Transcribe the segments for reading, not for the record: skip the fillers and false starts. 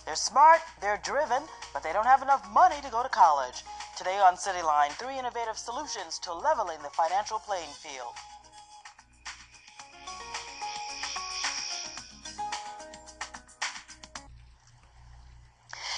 They're smart, they're driven, but they don't have enough money to go to college. Today on Cityline, 3 innovative solutions to leveling the financial playing field.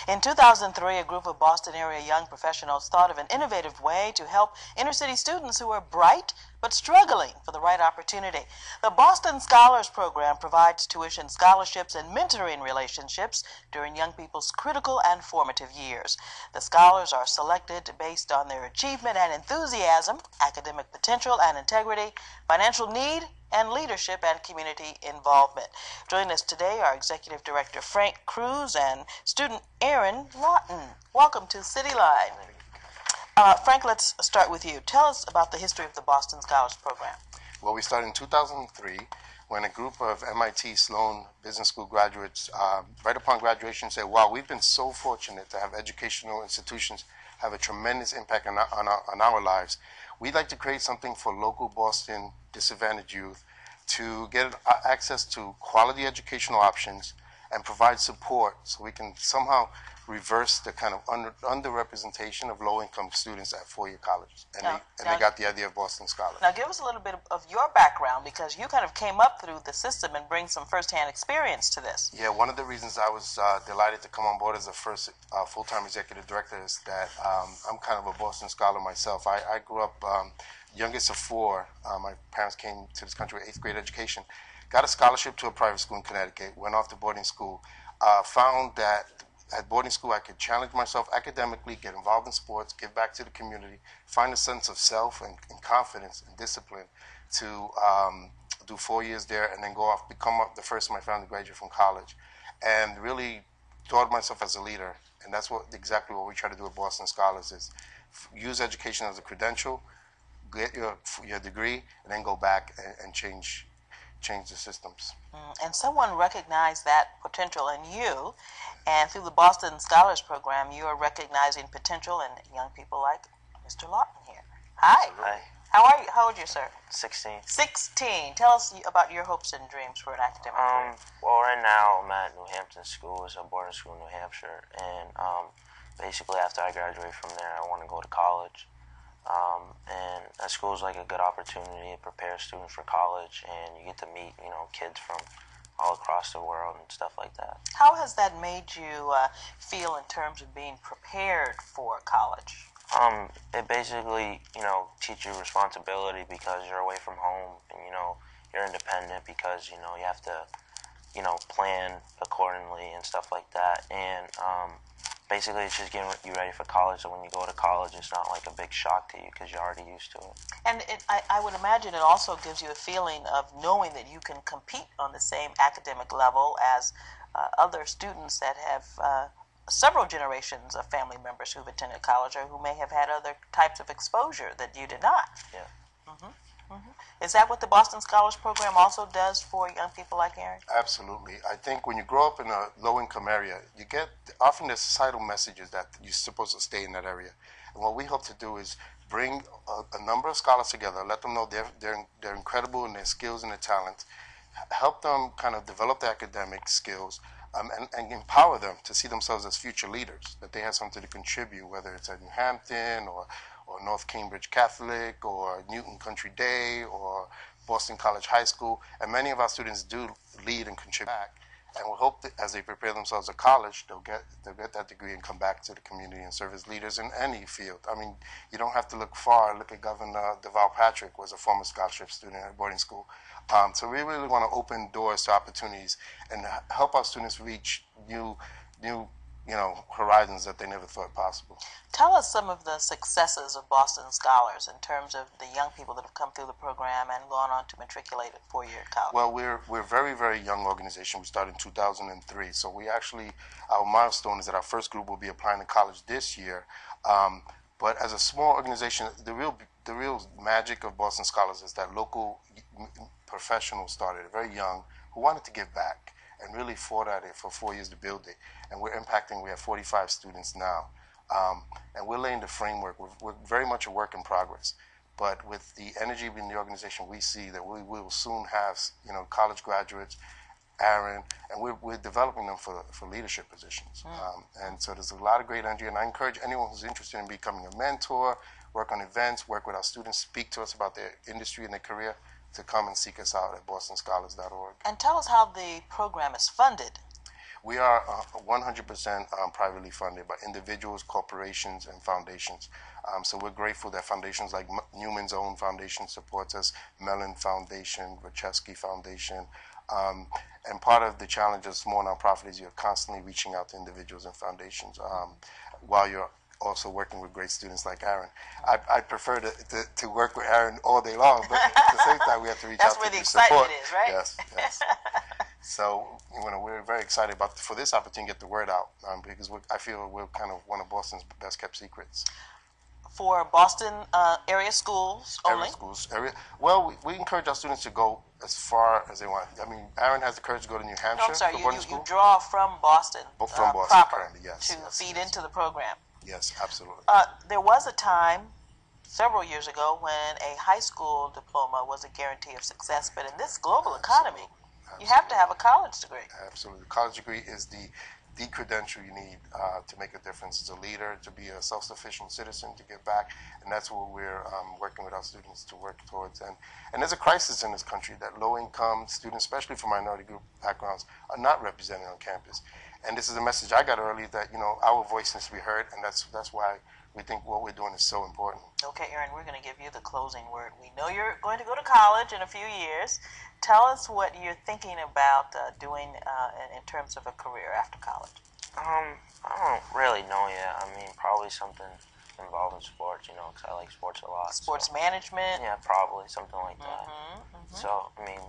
In 2003, a group of Boston area young professionals thought of an innovative way to help inner-city students who are bright but struggling for the right opportunity. The Boston Scholars Program provides tuition scholarships and mentoring relationships during young people's critical and formative years. The scholars are selected based on their achievement and enthusiasm, academic potential and integrity, financial need, and leadership and community involvement. Joining us today are Executive Director Frank Cruz and student Lawton. Welcome to Cityline. Frank, let's start with you. Tell us about the history of the Boston Scholars Program. Well, we started in 2003 when a group of MIT Sloan Business School graduates, right upon graduation, said, wow, we've been so fortunate to have educational institutions have a tremendous impact on our lives. We'd like to create something for local Boston disadvantaged youth to get access to quality educational options and provide support so we can somehow reverse the kind of underrepresentation of low-income students at four-year colleges. And they got the idea of Boston Scholars. Now give us a little bit of your background, because you kind of came up through the system and bring some first-hand experience to this. Yeah, one of the reasons I was delighted to come on board as the first full-time executive director is that I'm kind of a Boston Scholar myself. I grew up youngest of four. My parents came to this country with 8th grade education. Got a scholarship to a private school in Connecticut, went off to boarding school, found that at boarding school I could challenge myself academically, get involved in sports, give back to the community, find a sense of self and confidence and discipline to do 4 years there and then go off, become the first in my family to graduate from college, and really thought of myself as a leader. And that's exactly what we try to do at Boston Scholars is use education as a credential, get your degree, and then go back and change the systems. And someone recognized that potential in you, and through the Boston Scholars Program, you are recognizing potential in young people like Mr. Lawton here. Hi. Hi. How are you? How old are you, sir? 16. 16. Tell us about your hopes and dreams for an academic career. Well, right now I'm at New Hampton School. It's a boarding school in New Hampshire, and basically after I graduate from there, I want to go to college. And that school is like a good opportunity. It prepares students for college, and you get to meet, kids from all across the world and stuff like that. How has that made you feel in terms of being prepared for college? It basically, teaches you responsibility because you're away from home, and, you're independent because, you have to, plan accordingly and stuff like that. And, basically, it's just getting you ready for college, so when you go to college, it's not like a big shock to you because you're already used to it. And I would imagine it also gives you a feeling of knowing that you can compete on the same academic level as other students that have several generations of family members who've attended college or who may have had other types of exposure that you did not. Yeah. Is that what the Boston Scholars Program also does for young people like Aaron? Absolutely. I think when you grow up in a low-income area, you get often the societal messages that you're supposed to stay in that area. And what we hope to do is bring a number of scholars together, let them know they're incredible in their skills and their talents, help them kind of develop their academic skills, and empower them to see themselves as future leaders, that they have something to contribute, whether it's at New Hampton or North Cambridge Catholic or Newton Country Day or Boston College High School. And many of our students do lead and contribute back. And we hope that as they prepare themselves at college, they'll get that degree and come back to the community and serve as leaders in any field. I mean, you don't have to look far. Look at Governor Deval Patrick, was a former scholarship student at boarding school. So we really want to open doors to opportunities and help our students reach new horizons that they never thought possible. Tell us some of the successes of Boston Scholars in terms of the young people that have come through the program and gone on to matriculate at four-year college. Well, we're a very, very young organization. We started in 2003. So our milestone is that our first group will be applying to college this year. But as a small organization, the real magic of Boston Scholars is that local professionals started very young who wanted to give back and really fought at it for 4 years to build it. And we have 45 students now. And we're laying the framework. We're very much a work in progress. But with the energy in the organization, we see that we will soon have college graduates Aaron, and we're developing them for leadership positions. And so there's a lot of great energy, and I encourage anyone who's interested in becoming a mentor, work on events, work with our students, speak to us about their industry and their career, to come and seek us out at bostonscholars.org. And tell us how the program is funded. We are 100% privately funded by individuals, corporations, and foundations. So we're grateful that foundations like Newman's Own Foundation supports us, Mellon Foundation, Wachowski Foundation. And part of the challenge of small nonprofit is you're constantly reaching out to individuals and foundations while you're also working with great students like Aaron. I prefer to work with Aaron all day long, but at the same time we have to reach out to That's where the support. excitement is, right? Yes, yes. So we're very excited for this opportunity to get the word out because I feel we're kind of one of Boston's best kept secrets. For Boston area schools only? Area schools. Well, we encourage our students to go as far as they want. I mean, Aaron has the courage to go to New Hampshire. No, I'm sorry, for you draw from Boston, from Boston proper, currently, yes, to yes, feed yes. into the program. Yes, absolutely. There was a time, several years ago, when a high school diploma was a guarantee of success, but in this global economy, you have to have a college degree. Absolutely. The college degree is the credential you need to make a difference as a leader, to be a self-sufficient citizen, to give back, and that's what we're working with our students to work towards. And there's a crisis in this country that low-income students, especially from minority group backgrounds, are not represented on campus. And this is a message I got early that our voice needs to be heard, and that's why we think what we're doing is so important. Okay, Aaron, we're going to give you the closing word. We know you're going to go to college in a few years. Tell us what you're thinking about doing in terms of a career after college. I don't really know yet. I mean, probably something involved in sports, because I like sports a lot. Sports management? Yeah, probably, something like that. Mm-hmm. So, I mean,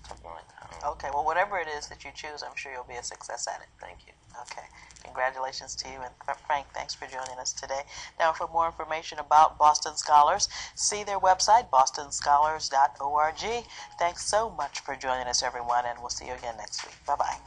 something like that. Okay, well, whatever it is that you choose, I'm sure you'll be a success at it. Thank you. Okay, congratulations to you, and Frank, thanks for joining us today. Now, for more information about Boston Scholars, see their website, bostonscholars.org. Thanks so much for joining us, everyone, and we'll see you again next week. Bye-bye.